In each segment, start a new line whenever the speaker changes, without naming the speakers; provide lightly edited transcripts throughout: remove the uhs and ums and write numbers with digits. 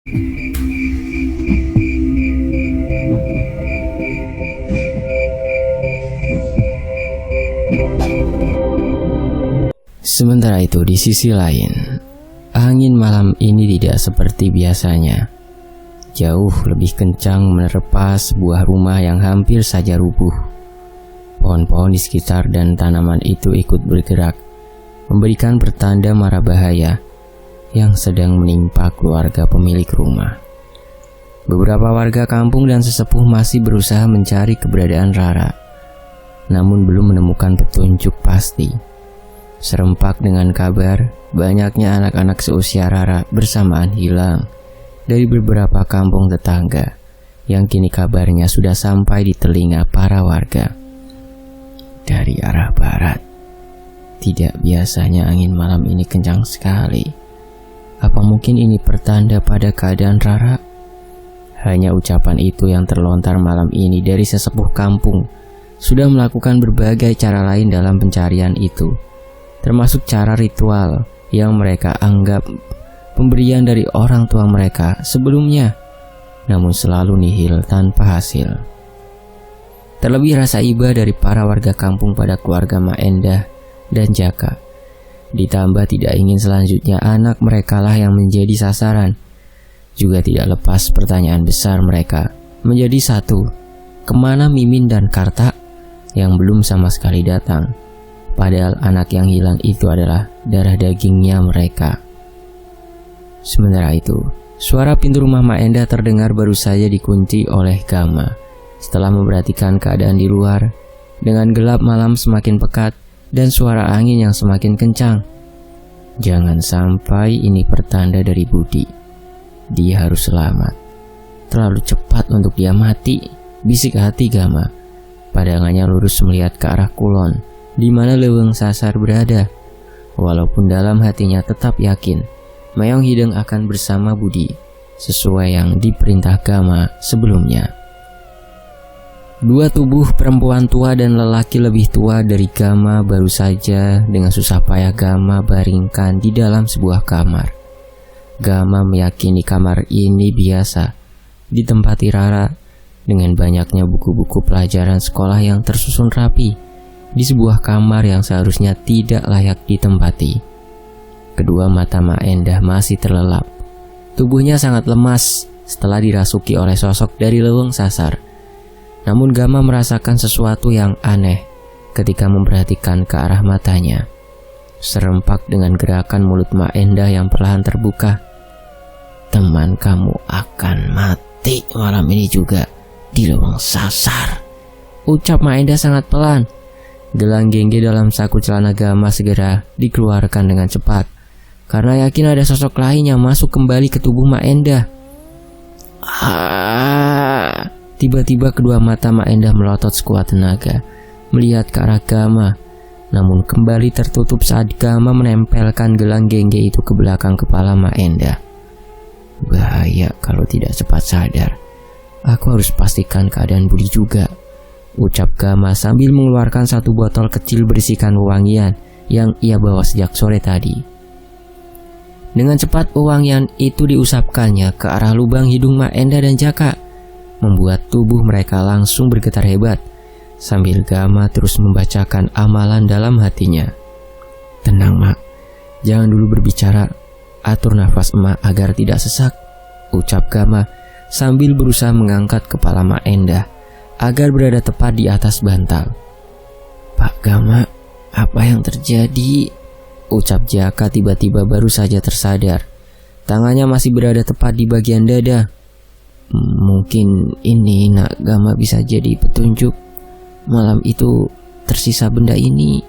Sementara itu di sisi lain, angin malam ini tidak seperti biasanya. Jauh lebih kencang menerpa sebuah rumah yang hampir saja rubuh. Pohon-pohon di sekitar dan tanaman itu ikut bergerak, memberikan pertanda mara bahaya yang sedang menimpa keluarga pemilik rumah. Beberapa warga kampung dan sesepuh masih berusaha mencari keberadaan Rara, namun belum menemukan petunjuk pasti. Serempak dengan kabar banyaknya anak-anak seusia Rara bersamaan hilang dari beberapa kampung tetangga yang kini kabarnya sudah sampai di telinga para warga. Dari arah barat, tidak biasanya angin malam ini kencang sekali. Apa mungkin ini pertanda pada keadaan Rara? Hanya ucapan itu yang terlontar malam ini dari sesepuh kampung. Sudah melakukan berbagai cara lain dalam pencarian itu, termasuk cara ritual yang mereka anggap pemberian dari orang tua mereka sebelumnya, namun selalu nihil tanpa hasil. Terlebih rasa iba dari para warga kampung pada keluarga Mak Endah dan Jaka, ditambah tidak ingin selanjutnya anak mereka lah yang menjadi sasaran, juga tidak lepas pertanyaan besar mereka menjadi satu, kemana Mimin dan Karta yang belum sama sekali datang? Padahal anak yang hilang itu adalah darah dagingnya mereka. Sementara itu, suara pintu rumah Mak Endah terdengar baru saja dikunci oleh Gama. Setelah memperhatikan keadaan di luar, dengan gelap malam semakin pekat dan suara angin yang semakin kencang. Jangan sampai ini pertanda dari Budi. Dia harus selamat. Terlalu cepat untuk dia mati, bisik hati Gama. Pandangannya lurus melihat ke arah kulon, di mana Leweng Sasar berada. Walaupun dalam hatinya tetap yakin Mayong Hideng akan bersama Budi, sesuai yang diperintah Gama sebelumnya. Dua tubuh perempuan tua dan lelaki lebih tua dari Gama baru saja dengan susah payah Gama baringkan di dalam sebuah kamar. Gama meyakini kamar ini biasa ditempati Rara dengan banyaknya buku-buku pelajaran sekolah yang tersusun rapi di sebuah kamar yang seharusnya tidak layak ditempati. Kedua mata Mak Endah masih terlelap. Tubuhnya sangat lemas setelah dirasuki oleh sosok dari Leweng Sasar. Namun Gama merasakan sesuatu yang aneh ketika memperhatikan ke arah matanya. Serempak dengan gerakan mulut Mak Endah yang perlahan terbuka. Teman kamu akan mati malam ini juga di Leweng Sasar, ucap Mak Endah sangat pelan. Gelang gengge dalam saku celana Gama segera dikeluarkan dengan cepat, karena yakin ada sosok lain yang masuk kembali ke tubuh Mak Endah. Tiba-tiba kedua mata Mak Endah melotot sekuat tenaga, melihat ke arah Gama, namun kembali tertutup saat Gama menempelkan gelang gengge itu ke belakang kepala Mak Endah. Bahaya kalau tidak cepat sadar. Aku harus pastikan keadaan Budi juga, ucap Gama sambil mengeluarkan satu botol kecil berisikan wewangian yang ia bawa sejak sore tadi. Dengan cepat wewangian itu diusapkannya ke arah lubang hidung Mak Endah dan Jaka, membuat tubuh mereka langsung bergetar hebat, sambil Gama terus membacakan amalan dalam hatinya. Tenang Mak, jangan dulu berbicara, atur nafas emak agar tidak sesak, ucap Gama sambil berusaha mengangkat kepala Mak Endah agar berada tepat di atas bantal. Pak Gama, apa yang terjadi? Ucap Jaka tiba-tiba baru saja tersadar. Tangannya masih berada tepat di bagian dada. Mungkin ini Nak Gama bisa jadi petunjuk. Malam itu tersisa benda ini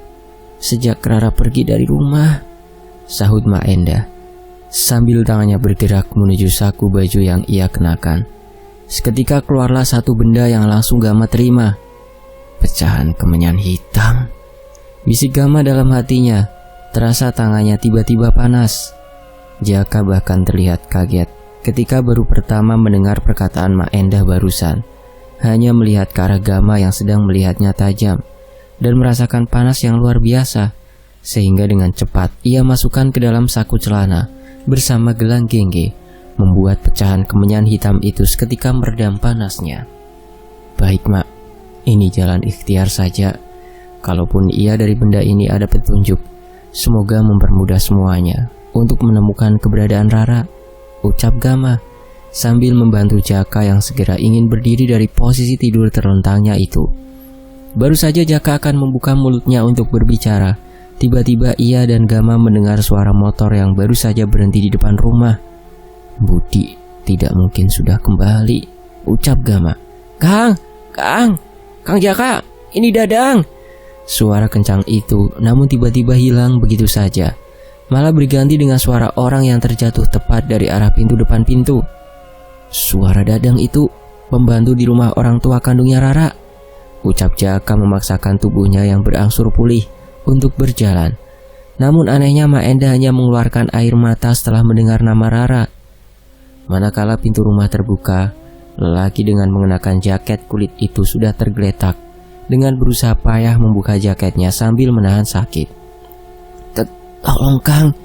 sejak Rara pergi dari rumah, sahut Mak Endah sambil tangannya bergerak menuju saku baju yang ia kenakan. Seketika keluarlah satu benda yang langsung Gama terima. Pecahan kemenyan hitam, bisik Gama dalam hatinya. Terasa tangannya tiba-tiba panas. Jaka bahkan terlihat kaget ketika baru pertama mendengar perkataan Mak Endah barusan. Hanya melihat ke arah Gama yang sedang melihatnya tajam dan merasakan panas yang luar biasa, sehingga dengan cepat ia masukkan ke dalam saku celana bersama gelang gengge, membuat pecahan kemenyan hitam itu seketika meredam panasnya. Baik mak, ini jalan ikhtiar saja. Kalaupun ia dari benda ini ada petunjuk, semoga mempermudah semuanya untuk menemukan keberadaan Rara, ucap Gama sambil membantu Jaka yang segera ingin berdiri dari posisi tidur terlentangnya itu. Baru saja Jaka akan membuka mulutnya untuk berbicara, tiba-tiba ia dan Gama mendengar suara motor yang baru saja berhenti di depan rumah. Budi tidak mungkin sudah kembali, ucap Gama. Kang Jaka, ini Dadang. Suara kencang itu namun tiba-tiba hilang begitu saja, malah berganti dengan suara orang yang terjatuh tepat dari arah pintu depan pintu. Suara Dadang itu, pembantu di rumah orang tua kandungnya Rara, ucap Jaka memaksakan tubuhnya yang berangsur pulih untuk berjalan. Namun anehnya Mak Enda hanya mengeluarkan air mata setelah mendengar nama Rara. Manakala pintu rumah terbuka, lelaki dengan mengenakan jaket kulit itu sudah tergeletak dengan berusaha payah membuka jaketnya sambil menahan sakit. Tolong Kang,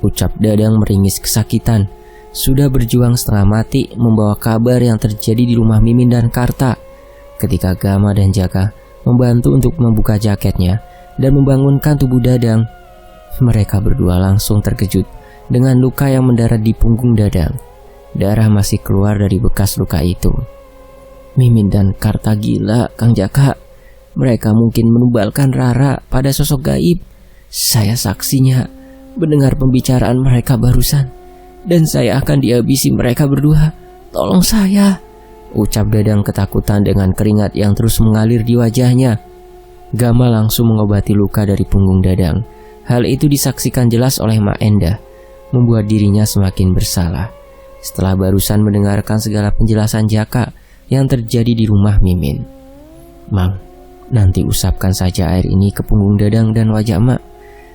ucap Dadang meringis kesakitan. Sudah berjuang setengah mati membawa kabar yang terjadi di rumah Mimin dan Karta. Ketika Gama dan Jaka membantu untuk membuka jaketnya dan membangunkan tubuh Dadang, mereka berdua langsung terkejut dengan luka yang mendarat di punggung Dadang. Darah masih keluar dari bekas luka itu. Mimin dan Karta gila, Kang Jaka. Mereka mungkin menumbalkan Rara pada sosok gaib. Saya saksinya mendengar pembicaraan mereka barusan, dan saya akan dihabisi mereka berdua. Tolong saya, ucap Dadang ketakutan dengan keringat yang terus mengalir di wajahnya. Gama langsung mengobati luka dari punggung Dadang. Hal itu disaksikan jelas oleh Mak Enda, membuat dirinya semakin bersalah. Setelah barusan mendengarkan segala penjelasan Jaka yang terjadi di rumah Mimin. Mang, nanti usapkan saja air ini ke punggung Dadang dan wajah Mak.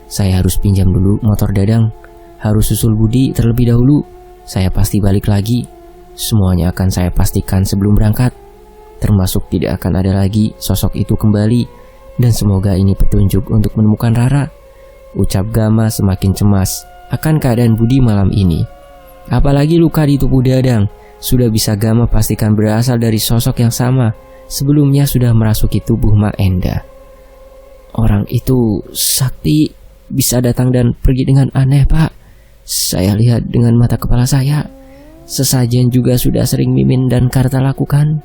Saya harus pinjam dulu motor Dadang. Harus susul Budi terlebih dahulu. Saya pasti balik lagi. Semuanya akan saya pastikan sebelum berangkat. Termasuk tidak akan ada lagi sosok itu kembali. Dan semoga ini petunjuk untuk menemukan Rara, ucap Gama semakin cemas akan keadaan Budi malam ini. Apalagi luka di tubuh Dadang sudah bisa Gama pastikan berasal dari sosok yang sama sebelumnya sudah merasuki tubuh Mak Enda. Orang itu sakti, bisa datang dan pergi dengan aneh, Pak. Saya lihat dengan mata kepala saya. Sesajen juga sudah sering Mimin dan Karta lakukan.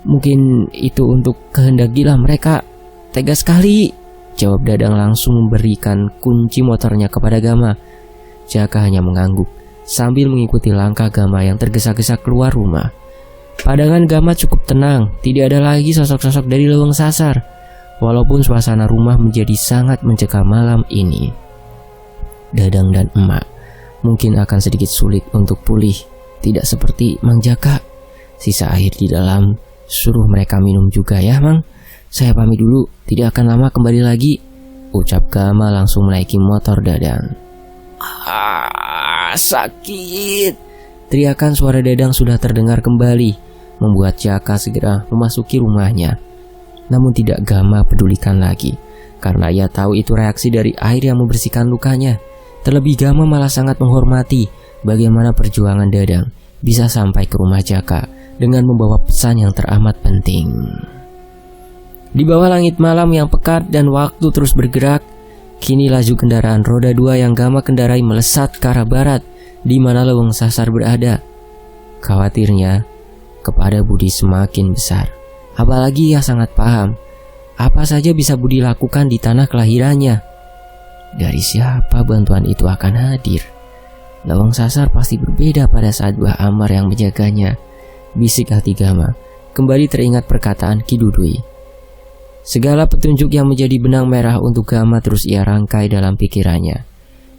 Mungkin itu untuk kehendak gila mereka. Tega sekali, jawab Dadang langsung memberikan kunci motornya kepada Gama. Jaka hanya mengangguk sambil mengikuti langkah Gama yang tergesa-gesa keluar rumah. Pandangan Gama cukup tenang, tidak ada lagi sosok-sosok dari Leweng Sasar. Walaupun suasana rumah menjadi sangat mencekam malam ini. Dadang dan Emak mungkin akan sedikit sulit untuk pulih, tidak seperti Mang Jaka. Sisa air di dalam, suruh mereka minum juga ya Mang. Saya pamit dulu, tidak akan lama kembali lagi, ucap Gama langsung menaiki motor Dadang. Sakit, teriakan suara Dadang sudah terdengar kembali, membuat Jaka segera memasuki rumahnya. Namun tidak Gama pedulikan lagi, karena ia tahu itu reaksi dari air yang membersihkan lukanya. Terlebih Gama malah sangat menghormati bagaimana perjuangan Dadang bisa sampai ke rumah Jaka dengan membawa pesan yang teramat penting. Di bawah langit malam yang pekat dan waktu terus bergerak, kini laju kendaraan roda 2 yang Gama kendarai melesat ke arah barat, di mana Leweng Sasar berada. Khawatirnya kepada Budi semakin besar. Apalagi ia sangat paham apa saja bisa Budi lakukan di tanah kelahirannya. Dari siapa bantuan itu akan hadir? Leweng Sasar pasti berbeda pada saat Mbah Amar yang menjaganya, bisik hati Gama. Kembali teringat perkataan Ki Dudui. Segala petunjuk yang menjadi benang merah untuk Gama terus ia rangkai dalam pikirannya.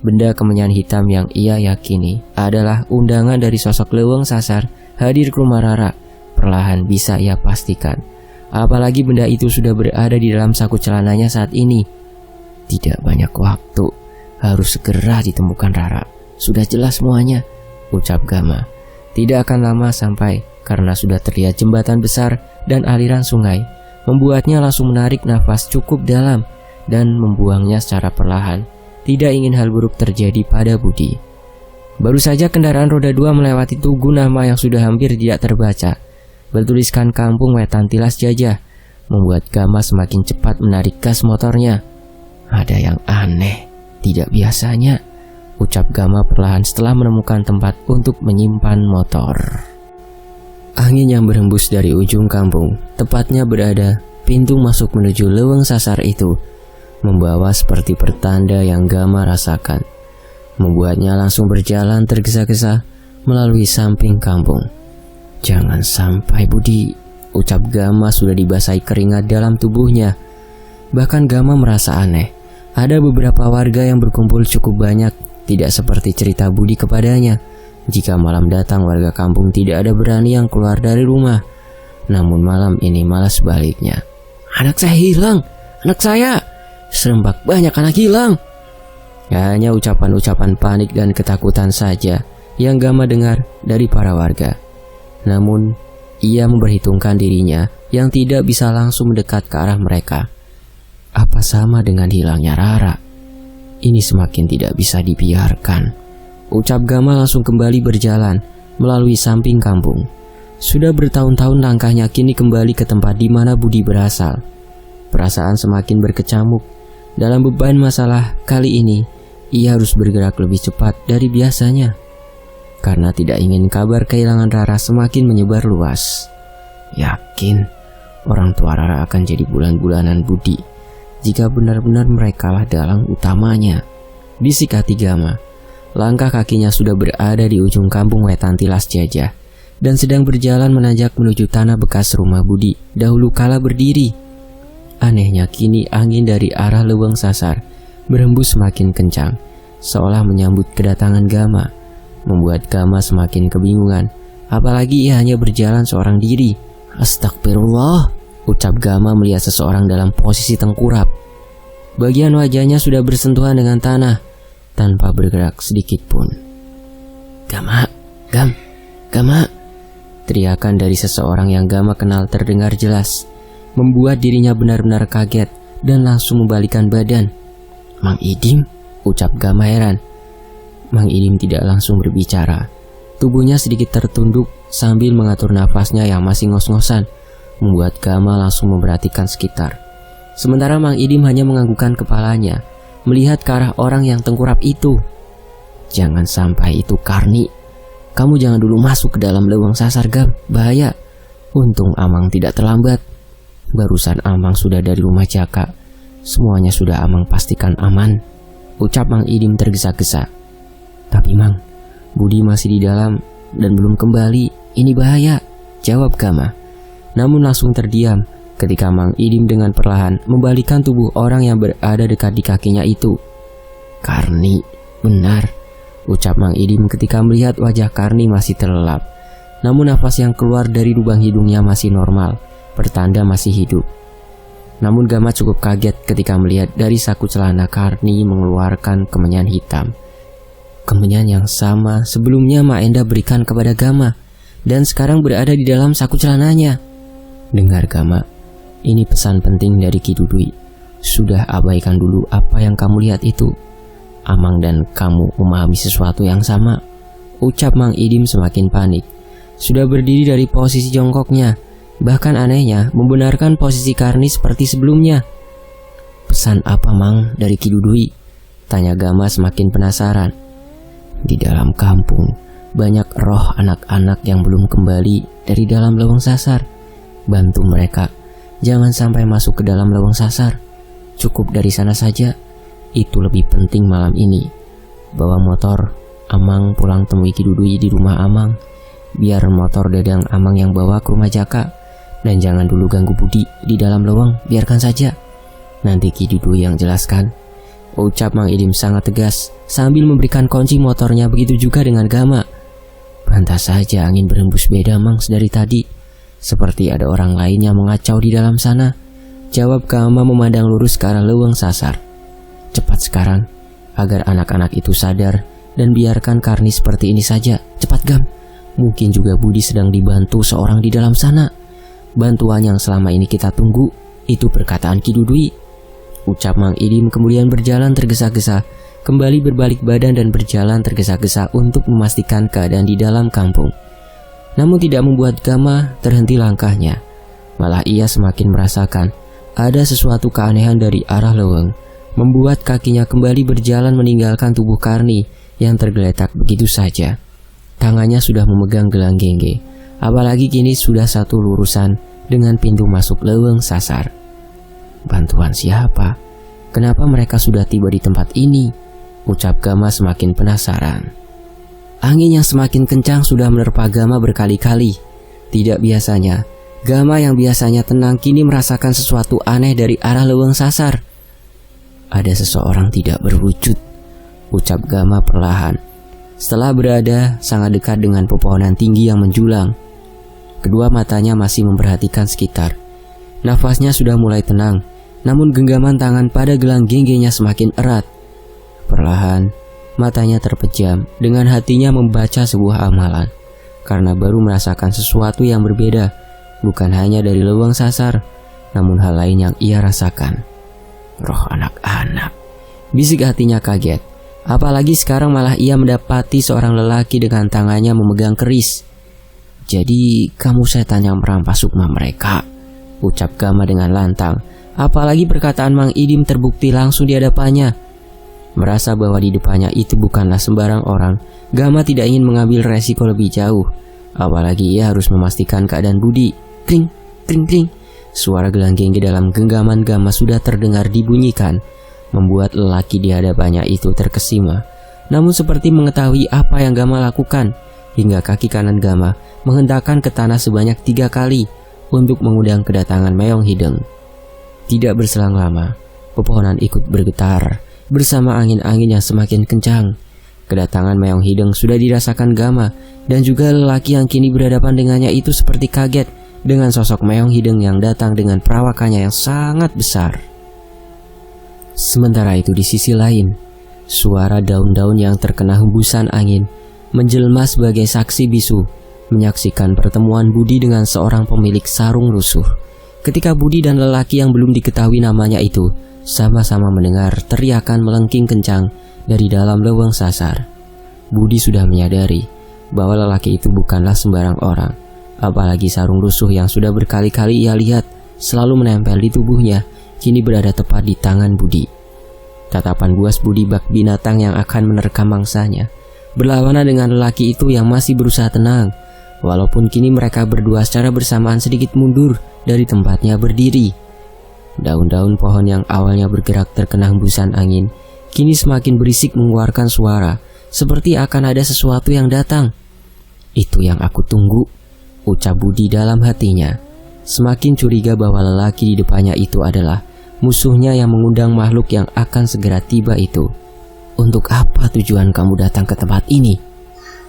Benda kemenyan hitam yang ia yakini adalah undangan dari sosok Leweng Sasar hadir ke rumah Rara. Perlahan bisa ia pastikan. Apalagi benda itu sudah berada di dalam saku celananya saat ini. Tidak banyak waktu, harus segera ditemukan Rara. Sudah jelas semuanya, ucap Gama. Tidak akan lama sampai, karena sudah terlihat jembatan besar dan aliran sungai, membuatnya langsung menarik nafas cukup dalam dan membuangnya secara perlahan. Tidak ingin hal buruk terjadi pada Budi. Baru saja kendaraan roda 2 melewati tugu nama yang sudah hampir tidak terbaca, bertuliskan Kampung Wetan Tilas Jajah, membuat Gama semakin cepat menarik gas motornya. Ada yang aneh, tidak biasanya, ucap Gama perlahan setelah menemukan tempat untuk menyimpan motor. Angin yang berhembus dari ujung kampung, tepatnya berada pintu masuk menuju leuweung sasar itu, membawa seperti pertanda yang Gama rasakan, membuatnya langsung berjalan tergesa-gesa melalui samping kampung. Jangan sampai Budi, ucap Gama sudah dibasahi keringat dalam tubuhnya. Bahkan Gama merasa aneh, ada beberapa warga yang berkumpul cukup banyak, tidak seperti cerita Budi kepadanya. Jika malam datang warga kampung tidak ada berani yang keluar dari rumah. Namun malam ini malah sebaliknya. Anak saya hilang, anak saya, serempak banyak anak hilang. Hanya ucapan-ucapan panik dan ketakutan saja yang Gama dengar dari para warga. Namun, ia memperhitungkan dirinya yang tidak bisa langsung mendekat ke arah mereka. Apa sama dengan hilangnya Rara? Ini semakin tidak bisa dibiarkan. Ucap Gama langsung kembali berjalan melalui samping kampung. Sudah bertahun-tahun langkahnya kini kembali ke tempat di mana Budi berasal. Perasaan semakin berkecamuk. Dalam beban masalah kali ini, ia harus bergerak lebih cepat dari biasanya, karena tidak ingin kabar kehilangan Rara semakin menyebar luas. Yakin orang tua Rara akan jadi bulan-bulanan Budi jika benar-benar merekalah dalang utamanya, bisik hati Gama. Langkah kakinya sudah berada di ujung kampung Wetan Tilas Jajah dan sedang berjalan menanjak menuju tanah bekas rumah Budi dahulu kala berdiri. Anehnya kini angin dari arah leuweung sasar berhembus semakin kencang, seolah menyambut kedatangan Gama, membuat Gama semakin kebingungan. Apalagi ia hanya berjalan seorang diri. Astagfirullah, ucap Gama melihat seseorang dalam posisi tengkurap. Bagian wajahnya sudah bersentuhan dengan tanah, tanpa bergerak sedikit pun. Gama, Gama, teriakan dari seseorang yang Gama kenal terdengar jelas, membuat dirinya benar-benar kaget dan langsung membalikkan badan. Mang Idim, ucap Gama heran. Mang Idim tidak langsung berbicara. Tubuhnya sedikit tertunduk sambil mengatur nafasnya yang masih ngos-ngosan, membuat Gama langsung memperhatikan sekitar. Sementara Mang Idim hanya menganggukkan kepalanya, melihat ke arah orang yang tengkurap itu. Jangan sampai itu Karni. Kamu jangan dulu masuk ke dalam leuweung sasar, Gam. Bahaya. Untung Amang tidak terlambat. Barusan Amang sudah dari rumah Jaka. Semuanya sudah Amang pastikan aman, ucap Mang Idim tergesa-gesa. Tapi Mang, Budi masih di dalam dan belum kembali. Ini bahaya, jawab Gama. Namun langsung terdiam ketika Mang Idim dengan perlahan membalikkan tubuh orang yang berada dekat di kakinya itu. Karni, benar, ucap Mang Idim ketika melihat wajah Karni masih terlelap. Namun nafas yang keluar dari lubang hidungnya masih normal, pertanda masih hidup. Namun Gama cukup kaget ketika melihat dari saku celana Karni mengeluarkan kemenyan hitam. Kemenyan yang sama sebelumnya Mak Enda berikan kepada Gama dan sekarang berada di dalam saku celananya. Dengar Gama, ini pesan penting dari Ki Dudui. Sudah abaikan dulu apa yang kamu lihat itu. Amang dan kamu memahami sesuatu yang sama, ucap Mang Idim semakin panik. Sudah berdiri dari posisi jongkoknya, bahkan anehnya membenarkan posisi Karni seperti sebelumnya. Pesan apa Mang dari Ki Dudui? Tanya Gama semakin penasaran. Di dalam kampung banyak roh anak-anak yang belum kembali dari dalam leuweung sasar. Bantu mereka, jangan sampai masuk ke dalam leuweung sasar. Cukup dari sana saja. Itu lebih penting malam ini. Bawa motor Amang pulang temui Ki Dudui di rumah Amang. Biar motor Dadang Amang yang bawa ke rumah Jaka. Dan jangan dulu ganggu Budi di dalam leuweung, biarkan saja. Nanti Ki Dudui yang jelaskan, ucap Mang Idim sangat tegas sambil memberikan kunci motornya. Begitu juga dengan Gama. Pantas saja angin berhembus beda Mang dari tadi. Seperti ada orang lain yang mengacau di dalam sana, jawab Gama memandang lurus ke arah leuweung sasar. Cepat sekarang, agar anak-anak itu sadar dan biarkan Karni seperti ini saja. Cepat Gam, mungkin juga Budi sedang dibantu seorang di dalam sana. Bantuan yang selama ini kita tunggu, itu perkataan Ki Dudui, ucap Mang Idim kemudian berjalan tergesa-gesa ke kembali berbalik badan dan berjalan tergesa-gesa untuk memastikan keadaan di dalam kampung. Namun tidak membuat Gama terhenti langkahnya. Malah ia semakin merasakan ada sesuatu keanehan dari arah leweng, membuat kakinya kembali berjalan meninggalkan tubuh Karni yang tergeletak begitu saja. Tangannya sudah memegang gelang gengge, apalagi kini sudah satu lurusan dengan pintu masuk leweng sasar. Bantuan siapa? Kenapa mereka sudah tiba di tempat ini? Ucap Gama semakin penasaran. Angin yang semakin kencang sudah menerpa Gama berkali-kali. Tidak biasanya, Gama yang biasanya tenang kini merasakan sesuatu aneh dari arah leweng sasar. Ada seseorang tidak berwujud, ucap Gama perlahan. Setelah berada sangat dekat dengan pepohonan tinggi yang menjulang, kedua matanya masih memperhatikan sekitar. Nafasnya sudah mulai tenang, namun genggaman tangan pada gelang genggenya semakin erat. Perlahan, matanya terpejam dengan hatinya membaca sebuah amalan, karena baru merasakan sesuatu yang berbeda, bukan hanya dari leweng sasar, namun hal lain yang ia rasakan. Roh anak-anak, bisik hatinya kaget. Apalagi sekarang malah ia mendapati seorang lelaki dengan tangannya memegang keris. Jadi kamu setan yang merampas sukma mereka, ucap Gama dengan lantang. Apalagi perkataan Mang Idim terbukti langsung di hadapannya. Merasa bahwa di depannya itu bukanlah sembarang orang, Gama tidak ingin mengambil resiko lebih jauh. Apalagi ia harus memastikan keadaan Budi. Kling, kling, kling. Suara gelang gengge dalam genggaman Gama sudah terdengar dibunyikan, membuat lelaki di hadapannya itu terkesima. Namun seperti mengetahui apa yang Gama lakukan, hingga kaki kanan Gama menghentakkan ke tanah sebanyak 3 kali untuk mengundang kedatangan Meong Hideng. Tidak berselang lama, pepohonan ikut bergetar bersama angin-angin yang semakin kencang. Kedatangan Meong Hideng sudah dirasakan Gama, dan juga lelaki yang kini berhadapan dengannya itu seperti kaget dengan sosok Meong Hideng yang datang dengan perawakannya yang sangat besar. Sementara itu di sisi lain, suara daun-daun yang terkena hembusan angin menjelma sebagai saksi bisu menyaksikan pertemuan Budi dengan seorang pemilik sarung lusuh. Ketika Budi dan lelaki yang belum diketahui namanya itu sama-sama mendengar teriakan melengking kencang dari dalam leweng sasar, Budi sudah menyadari bahwa lelaki itu bukanlah sembarang orang. Apalagi sarung lusuh yang sudah berkali-kali ia lihat selalu menempel di tubuhnya kini berada tepat di tangan Budi. Tatapan buas Budi bak binatang yang akan menerkam mangsanya berlawanan dengan lelaki itu yang masih berusaha tenang, walaupun kini mereka berdua secara bersamaan sedikit mundur dari tempatnya berdiri. Daun-daun pohon yang awalnya bergerak terkena hembusan angin kini semakin berisik mengeluarkan suara seperti akan ada sesuatu yang datang. Itu yang aku tunggu, ucap Budi dalam hatinya. Semakin curiga bahwa lelaki di depannya itu adalah musuhnya yang mengundang makhluk yang akan segera tiba itu. Untuk apa tujuan kamu datang ke tempat ini?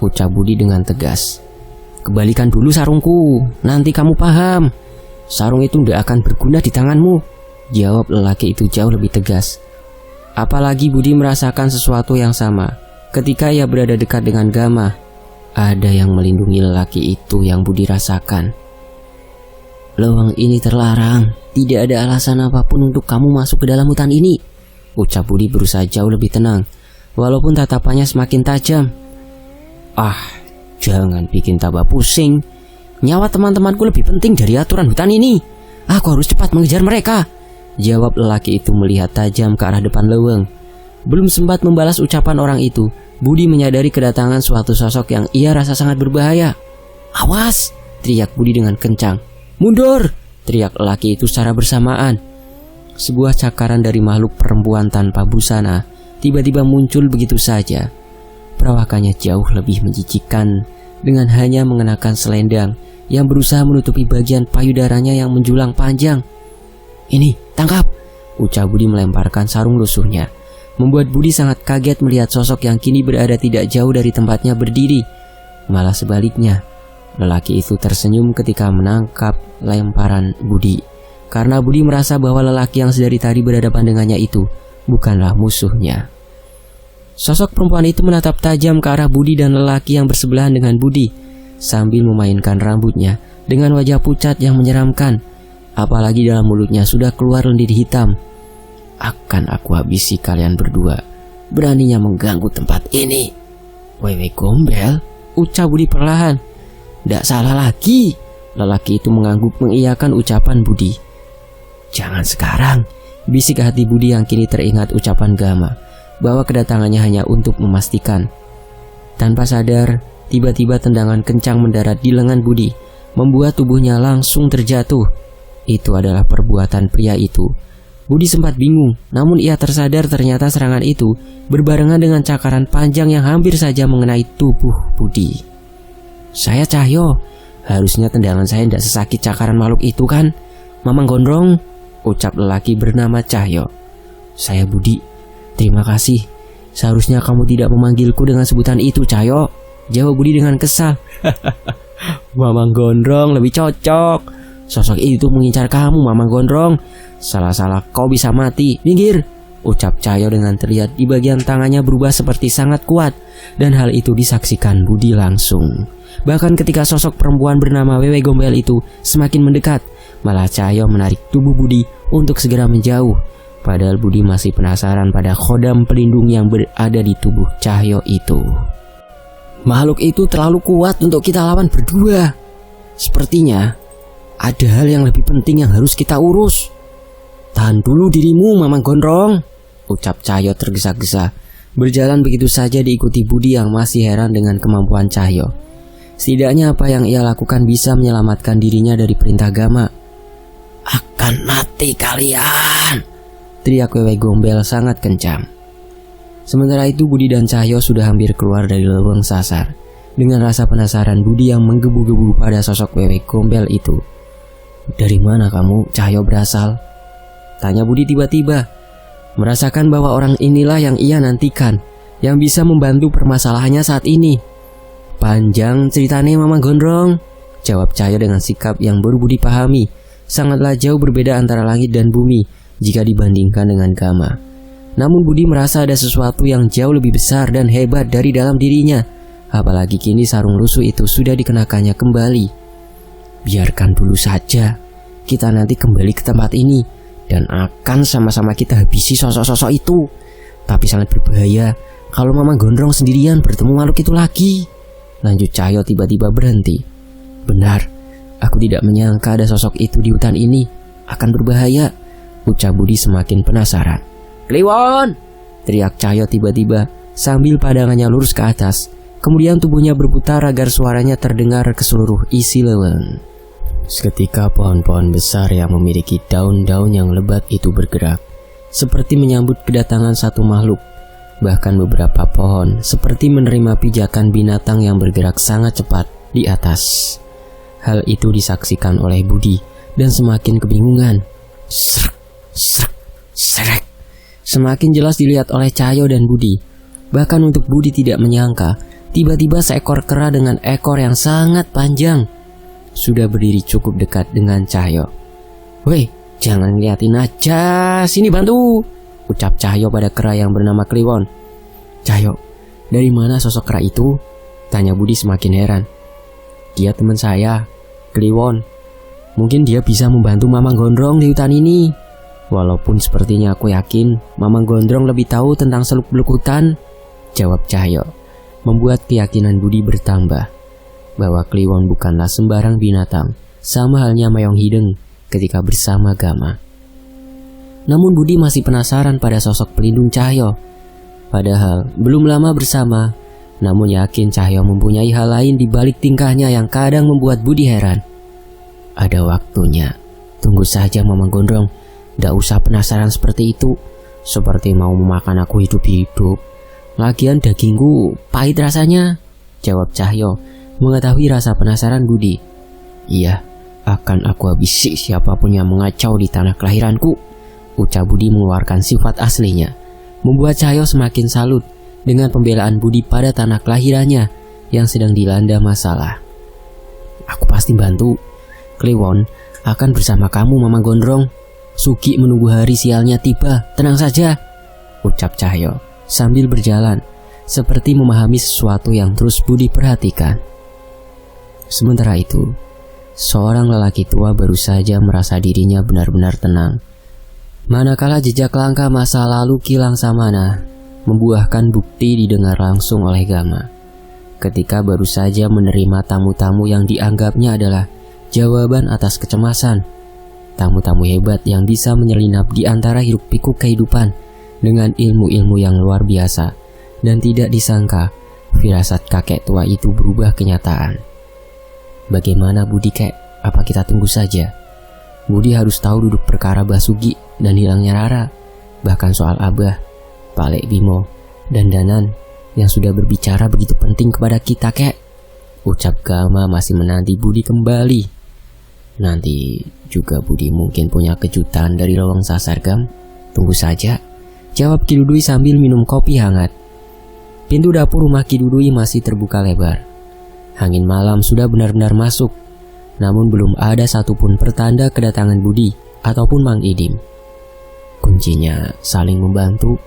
Ucap Budi dengan tegas. Kembalikan dulu sarungku, nanti kamu paham. Sarung itu tidak akan berguna di tanganmu, jawab lelaki itu jauh lebih tegas. Apalagi Budi merasakan sesuatu yang sama ketika ia berada dekat dengan Gama. Ada yang melindungi lelaki itu yang Budi rasakan. Leweng ini terlarang, tidak ada alasan apapun untuk kamu masuk ke dalam hutan ini, ucap Budi berusaha jauh lebih tenang, walaupun tatapannya semakin tajam. Jangan bikin tambah pusing. Nyawa teman-temanku lebih penting dari aturan hutan ini. Aku harus cepat mengejar mereka, jawab lelaki itu melihat tajam ke arah depan leweng. Belum sempat membalas ucapan orang itu, Budi menyadari kedatangan suatu sosok yang ia rasa sangat berbahaya. Awas, teriak Budi dengan kencang. Mundur, teriak lelaki itu secara bersamaan. Sebuah cakaran dari makhluk perempuan tanpa busana tiba-tiba muncul begitu saja. Perawakannya jauh lebih menjijikkan dengan hanya mengenakan selendang yang berusaha menutupi bagian payudaranya yang menjulang panjang. Ini, tangkap, ucap Budi melemparkan sarung lusuhnya. Membuat Budi sangat kaget melihat sosok yang kini berada tidak jauh dari tempatnya berdiri. Malah sebaliknya, lelaki itu tersenyum ketika menangkap lemparan Budi, karena Budi merasa bahwa lelaki yang sedari tadi berhadapan dengannya itu bukanlah musuhnya. Sosok perempuan itu menatap tajam ke arah Budi dan lelaki yang bersebelahan dengan Budi, sambil memainkan rambutnya dengan wajah pucat yang menyeramkan. Apalagi dalam mulutnya sudah keluar lendir hitam. Akan aku habisi kalian berdua, beraninya mengganggu tempat ini. Wewe Gombel, ucap Budi perlahan. Nggak salah lagi. Lelaki itu mengangguk mengiyakan ucapan Budi. Jangan sekarang, bisik hati Budi yang kini teringat ucapan Gama bahwa kedatangannya hanya untuk memastikan. Tanpa sadar, tiba-tiba tendangan kencang mendarat di lengan Budi, membuat tubuhnya langsung terjatuh. Itu adalah perbuatan pria itu. Budi sempat bingung, namun ia tersadar ternyata serangan itu berbarengan dengan cakaran panjang yang hampir saja mengenai tubuh Budi. Saya Cahyo, harusnya tendangan saya tidak sesakit cakaran makhluk itu kan, Mamang Gondrong, ucap lelaki bernama Cahyo. Saya Budi, terima kasih. Seharusnya kamu tidak memanggilku dengan sebutan itu, Cahyo, jawab Budi dengan kesal. Mamang Gondrong lebih cocok. Sosok itu mengincar kamu, Mamang Gondrong. Salah-salah kau bisa mati. Minggir, ucap Cahyo dengan terlihat di bagian tangannya berubah seperti sangat kuat. Dan hal itu disaksikan Budi langsung. Bahkan ketika sosok perempuan bernama Wewe Gombel itu semakin mendekat, malah Cahyo menarik tubuh Budi untuk segera menjauh. Padahal Budi masih penasaran pada khodam pelindung yang berada di tubuh Cahyo itu. Makhluk itu terlalu kuat untuk kita lawan berdua. Sepertinya ada hal yang lebih penting yang harus kita urus. Tahan dulu dirimu, Mamang Gondrong, ucap Cahyo tergesa-gesa. Berjalan begitu saja diikuti Budi yang masih heran dengan kemampuan Cahyo. Setidaknya apa yang ia lakukan bisa menyelamatkan dirinya dari perintah Gama. Akan mati kalian, teriak Wewe Gombel sangat kencang. Sementara itu Budi dan Cahyo sudah hampir keluar dari lubang sasar. Dengan rasa penasaran Budi yang menggebu-gebu pada sosok Wewe Gombel itu. Dari mana kamu, Cahyo, berasal? Tanya Budi tiba-tiba. Merasakan bahwa orang inilah yang ia nantikan, yang bisa membantu permasalahannya saat ini. Panjang ceritanya, Mamang Gondrong, jawab Cahyo dengan sikap yang baru Budi pahami. Sangatlah jauh berbeda antara langit dan bumi jika dibandingkan dengan Gama. Namun Budi merasa ada sesuatu yang jauh lebih besar dan hebat dari dalam dirinya. Apalagi kini sarung lusuh itu sudah dikenakannya kembali. Biarkan dulu saja, kita nanti kembali ke tempat ini dan akan sama-sama kita habisi sosok-sosok itu. Tapi sangat berbahaya kalau Mamang Gondrong sendirian bertemu makhluk itu lagi. Lanjut Cahyo tiba-tiba berhenti. Benar, aku tidak menyangka ada sosok itu di hutan ini. Akan berbahaya, ucap Budi semakin penasaran. Kliwon, teriak Cahyo tiba-tiba sambil pandangannya lurus ke atas. Kemudian tubuhnya berputar agar suaranya terdengar ke seluruh isi leweng. Seketika pohon-pohon besar yang memiliki daun-daun yang lebat itu bergerak, seperti menyambut kedatangan satu makhluk. Bahkan beberapa pohon seperti menerima pijakan binatang yang bergerak sangat cepat di atas. Hal itu disaksikan oleh Budi dan semakin kebingungan. Srek, srek, srek. Semakin jelas dilihat oleh Cahyo dan Budi. Bahkan untuk Budi tidak menyangka, tiba-tiba seekor kera dengan ekor yang sangat panjang sudah berdiri cukup dekat dengan Cahyo. Weh, jangan ngeliatin aja, sini bantu, ucap Cahyo pada kera yang bernama Kliwon. Cahyo, dari mana sosok kera itu? Tanya Budi semakin heran. Dia teman saya, Kliwon. Mungkin dia bisa membantu Mamang Gondrong di hutan ini. Walaupun sepertinya aku yakin Mamang Gondrong lebih tahu tentang seluk-beluk hutan, jawab Cahyo. Membuat keyakinan Budi bertambah bahwa Kliwon bukanlah sembarang binatang, sama halnya Mayong Hideng ketika bersama Gama. Namun Budi masih penasaran pada sosok pelindung Cahyo. Padahal belum lama bersama, namun yakin Cahyo mempunyai hal lain di balik tingkahnya yang kadang membuat Budi heran. Ada waktunya, tunggu saja Mamang Gondrong, gak usah penasaran seperti itu, seperti mau memakan aku hidup-hidup. Lagian dagingku pahit rasanya, jawab Cahyo, mengetahui rasa penasaran Budi. Iya, akan aku habisi siapapun yang mengacau di tanah kelahiranku, ucap Budi mengeluarkan sifat aslinya. Membuat Cahyo semakin salut dengan pembelaan Budi pada tanah kelahirannya yang sedang dilanda masalah. Aku pasti bantu. Kliwon akan bersama kamu, Mamang Gondrong. Sugi menunggu hari sialnya tiba, tenang saja, ucap Cahyo sambil berjalan, seperti memahami sesuatu yang terus Budi perhatikan. Sementara itu, seorang lelaki tua baru saja merasa dirinya benar-benar tenang. Manakala jejak langkah masa lalu kilang samana, membuahkan bukti didengar langsung oleh Gama. Ketika baru saja menerima tamu-tamu yang dianggapnya adalah jawaban atas kecemasan. Tamu-tamu hebat yang bisa menyelinap di antara hiruk-pikuk kehidupan dengan ilmu-ilmu yang luar biasa. Dan tidak disangka, firasat kakek tua itu berubah kenyataan. Bagaimana Budi kek? Apa kita tunggu saja? Budi harus tahu duduk perkara Basugi dan hilangnya Rara. Bahkan soal Abah, Pak Lek Bimo, dan Danan yang sudah berbicara begitu penting kepada kita kek. Ucap Gama masih menanti Budi kembali. Nanti juga Budi mungkin punya kejutan dari lowong sasar Gam. Tunggu saja, jawab Ki Dudui sambil minum kopi hangat. Pintu dapur rumah Ki Dudui masih terbuka lebar. Angin malam sudah benar-benar masuk. Namun belum ada satupun pertanda kedatangan Budi ataupun Mang Idim. Kuncinya saling membantu.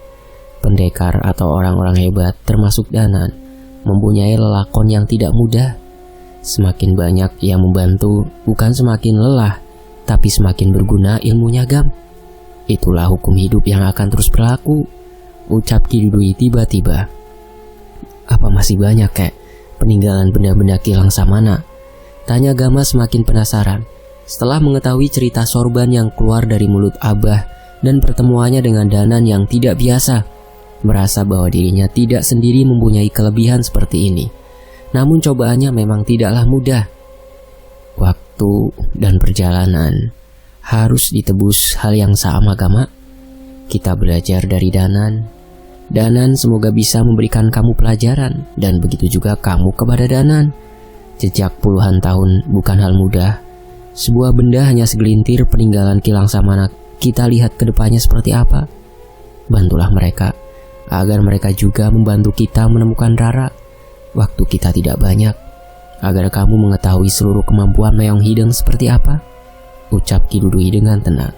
Pendekar atau orang-orang hebat termasuk Danan mempunyai lelakon yang tidak mudah. Semakin banyak yang membantu, bukan semakin lelah, tapi semakin berguna ilmunya Gam. Itulah hukum hidup yang akan terus berlaku, ucap Ki Dudui tiba-tiba. Apa masih banyak kek peninggalan benda-benda Ki Langsamana? Tanya Gama semakin penasaran setelah mengetahui cerita sorban yang keluar dari mulut Abah dan pertemuannya dengan Danan yang tidak biasa. Merasa bahwa dirinya tidak sendiri mempunyai kelebihan seperti ini. Namun cobaannya memang tidaklah mudah. Waktu dan perjalanan harus ditebus hal yang sama Gama. Kita belajar dari Danan. Danan semoga bisa memberikan kamu pelajaran, dan begitu juga kamu kepada Danan. Jejak puluhan tahun bukan hal mudah. Sebuah benda hanya segelintir peninggalan Ki Langsamana. Kita lihat ke depannya seperti apa. Bantulah mereka, agar mereka juga membantu kita menemukan Rara. Waktu kita tidak banyak, agar kamu mengetahui seluruh kemampuan Meong Hideng seperti apa, ucap Ki Dudui dengan tenang.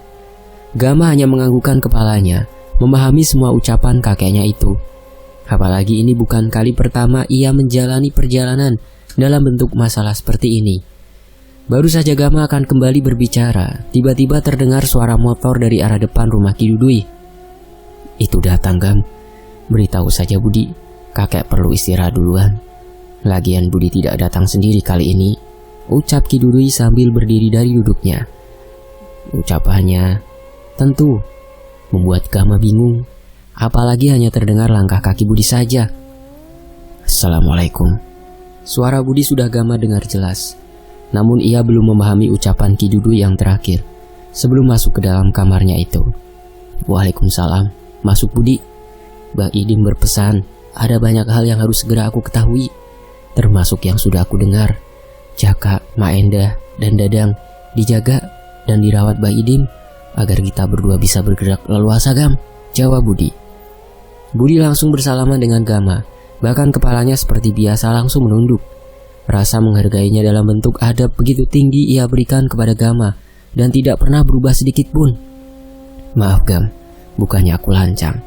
Gama hanya menganggukkan kepalanya, memahami semua ucapan kakeknya itu. Apalagi ini bukan kali pertama ia menjalani perjalanan dalam bentuk masalah seperti ini. Baru saja Gama akan kembali berbicara, tiba-tiba terdengar suara motor dari arah depan rumah Ki Dudui. Itu datang Gam. Beritahu saja Budi, kakek perlu istirahat duluan. Lagian Budi tidak datang sendiri kali ini, ucap Ki Dudui sambil berdiri dari duduknya. Ucapannya tentu membuat Gama bingung, apalagi hanya terdengar langkah kaki Budi saja. Assalamualaikum. Suara Budi sudah Gama dengar jelas, namun ia belum memahami ucapan Ki Dudui yang terakhir sebelum masuk ke dalam kamarnya itu. Waalaikumsalam. Masuk Budi. Bang Idim berpesan, ada banyak hal yang harus segera aku ketahui, termasuk yang sudah aku dengar. Jaka, Maenda, dan Dadang dijaga dan dirawat Bang Idim agar kita berdua bisa bergerak leluasa Gam, jawab Budi. Budi langsung bersalaman dengan Gama, bahkan kepalanya seperti biasa langsung menunduk. Rasa menghargainya dalam bentuk adab begitu tinggi ia berikan kepada Gama dan tidak pernah berubah sedikit pun. Maaf Gam, bukannya aku lancang.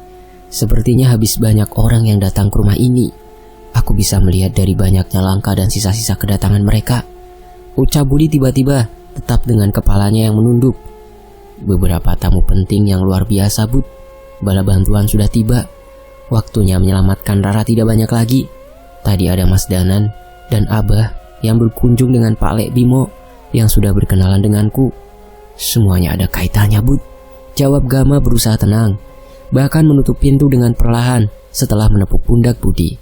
Sepertinya habis banyak orang yang datang ke rumah ini. Aku bisa melihat dari banyaknya langkah dan sisa-sisa kedatangan mereka, ucap Budi tiba-tiba, tetap dengan kepalanya yang menunduk. Beberapa tamu penting yang luar biasa Bud. Bala bantuan sudah tiba. Waktunya menyelamatkan Rara tidak banyak lagi. Tadi ada Mas Danan dan Abah yang berkunjung dengan Pak Lek Bimo yang sudah berkenalan denganku. Semuanya ada kaitannya Bud, jawab Gama berusaha tenang, bahkan menutup pintu dengan perlahan setelah menepuk pundak Budi.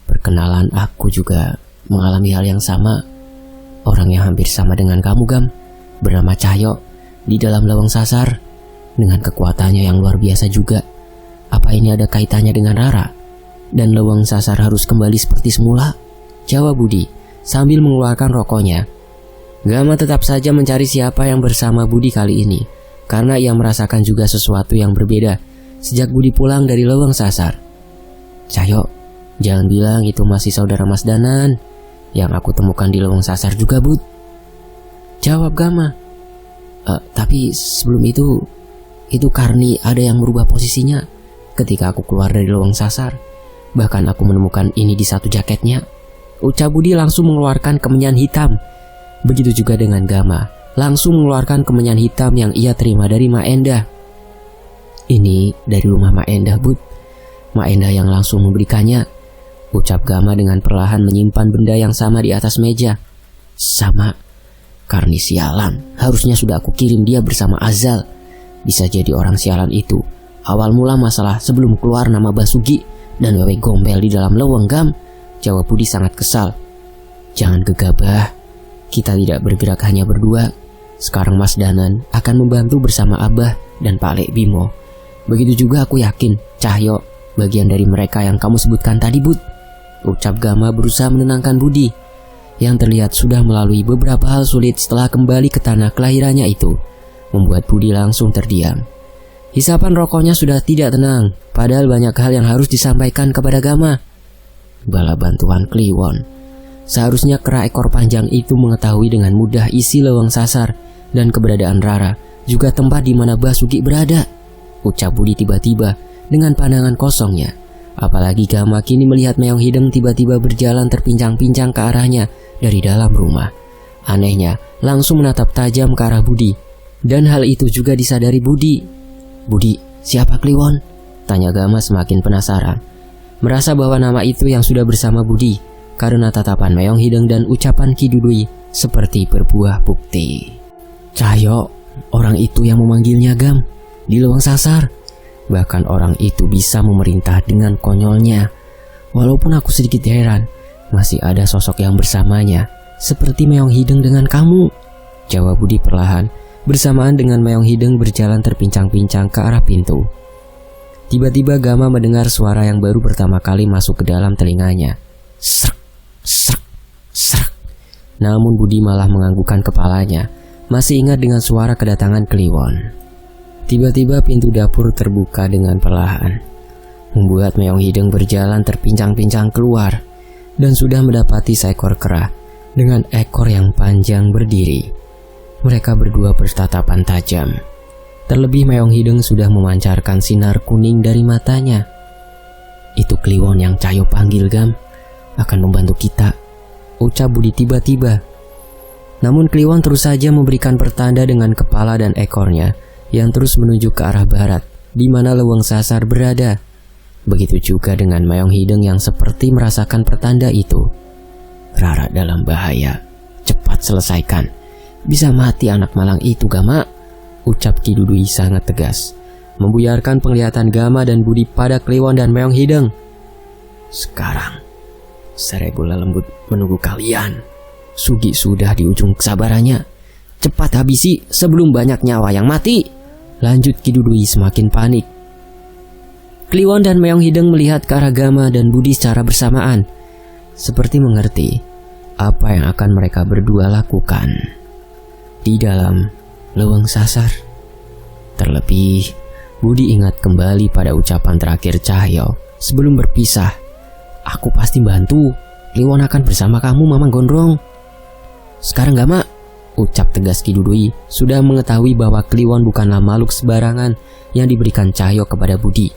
Perkenalan aku juga mengalami hal yang sama. Orang yang hampir sama dengan kamu Gam, bernama Cahyo, di dalam lawang sasar, dengan kekuatannya yang luar biasa juga. Apa ini ada kaitannya dengan Rara? Dan lawang sasar harus kembali seperti semula? Jawab Budi sambil mengeluarkan rokoknya. Gama tetap saja mencari siapa yang bersama Budi kali ini, karena ia merasakan juga sesuatu yang berbeda sejak Budi pulang dari lawang sasar. Cahyo, jangan bilang itu masih saudara Mas Danan yang aku temukan di lawang sasar juga Bud, jawab Gama. Tapi sebelum itu Karni ada yang merubah posisinya ketika aku keluar dari lawang sasar. Bahkan aku menemukan ini di satu jaketnya, ucap Budi langsung mengeluarkan kemenyan hitam. Begitu juga dengan Gama, langsung mengeluarkan kemenyan hitam yang ia terima dari Maenda. Ini dari rumah Maenda Bud.
Maenda yang langsung memberikannya, ucap Gama dengan perlahan menyimpan benda yang sama di atas meja. Sama, karni sialan, harusnya sudah aku kirim dia bersama Azal. Bisa jadi orang sialan itu awal mula masalah sebelum keluar nama Basugi dan Wewe Gombel di dalam leweng, Gam, jawab Budi sangat kesal. Jangan gegabah, kita tidak bergerak hanya berdua. Sekarang Mas Danan akan membantu bersama Abah dan Pak Lek Bimo. Begitu juga aku yakin Cahyo bagian dari mereka yang kamu sebutkan tadi, Bud, ucap Gama berusaha menenangkan Budi yang terlihat sudah melalui beberapa hal sulit setelah kembali ke tanah kelahirannya itu, membuat Budi langsung terdiam. Hisapan rokoknya sudah tidak tenang, padahal banyak hal yang harus disampaikan kepada Gama. Bala bantuan Kliwon. Seharusnya kera ekor panjang itu mengetahui dengan mudah isi leweng sasar dan keberadaan Rara, juga tempat di mana Basugi berada, ucap Budi tiba-tiba dengan pandangan kosongnya. Apalagi Gama kini melihat Meong Hideng tiba-tiba berjalan terpincang-pincang ke arahnya dari dalam rumah. Anehnya, langsung menatap tajam ke arah Budi. Dan hal itu juga disadari Budi. Budi, siapa Kliwon? Tanya Gama semakin penasaran. Merasa bahwa nama itu yang sudah bersama Budi, karena tatapan Meong Hideng dan ucapan Ki Dudui seperti berbuah bukti. Cahyo, orang itu yang memanggilnya, Gam, di leweng sasar. Bahkan orang itu bisa memerintah dengan konyolnya. Walaupun aku sedikit heran, masih ada sosok yang bersamanya, seperti Meong Hideng dengan kamu, jawab Budi perlahan, bersamaan dengan Meong Hideng berjalan terpincang-pincang ke arah pintu. Tiba-tiba Gama mendengar suara yang baru pertama kali masuk ke dalam telinganya. Srek, srek, srek. Namun Budi malah menganggukkan kepalanya, masih ingat dengan suara kedatangan Kliwon. Tiba-tiba pintu dapur terbuka dengan perlahan, membuat Meong Hideng berjalan terpincang-pincang keluar dan sudah mendapati seekor kera dengan ekor yang panjang berdiri. Mereka berdua bertatapan tajam. Terlebih Meong Hideng sudah memancarkan sinar kuning dari matanya. Itu Kliwon yang Cahyo panggil, Gam, akan membantu kita, ucap Budi tiba-tiba. Namun Kliwon terus saja memberikan pertanda dengan kepala dan ekornya yang terus menuju ke arah barat, di mana leweng sasar berada. Begitu juga dengan Meong Hideng yang seperti merasakan pertanda itu. Rara dalam bahaya, cepat selesaikan. Bisa mati anak malang itu, Gama, ucap Ki Dudui sangat tegas, membuyarkan penglihatan Gama dan Budi pada Kliwon dan Meong Hideng. Sekarang, Seribu Lelembut menunggu kalian. Sugi sudah di ujung kesabarannya. Cepat habisi sebelum banyak nyawa yang mati, lanjut Ki Dudui semakin panik. Kliwon dan Meong Hideng melihat ke arah Gama dan Budi secara bersamaan, seperti mengerti apa yang akan mereka berdua lakukan di dalam leweng sasar. Terlebih, Budi ingat kembali pada ucapan terakhir Cahyo sebelum berpisah. Aku pasti bantu, Kliwon akan bersama kamu, Mamang Gondrong. Sekarang Gama, ucap tegas Ki Dudui, sudah mengetahui bahwa Kliwon bukanlah makhluk sembarangan yang diberikan Cahyo kepada Budi,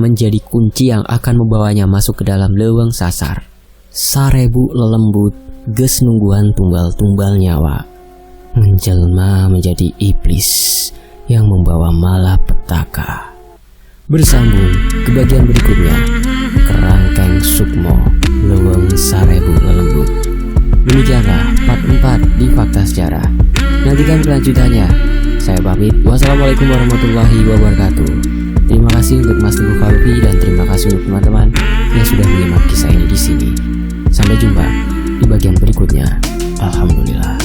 menjadi kunci yang akan membawanya masuk ke dalam leweng sasar. Sarebu lelembut, ges nungguan tumbal-tumbal nyawa, menjelma menjadi iblis yang membawa malapetaka. Bersambung ke bagian berikutnya, Kerangkeng Sukmo, Leweng Sarebu Lelembut. Demikianlah part 4 di Fakta Sejarah. Nantikan kelanjutannya. Saya pamit. Wassalamualaikum warahmatullahi wabarakatuh. Terima kasih untuk Mas Teguh Faruqi dan terima kasih untuk teman-teman yang sudah menyimak kisah ini di sini. Sampai jumpa di bagian berikutnya. Alhamdulillah.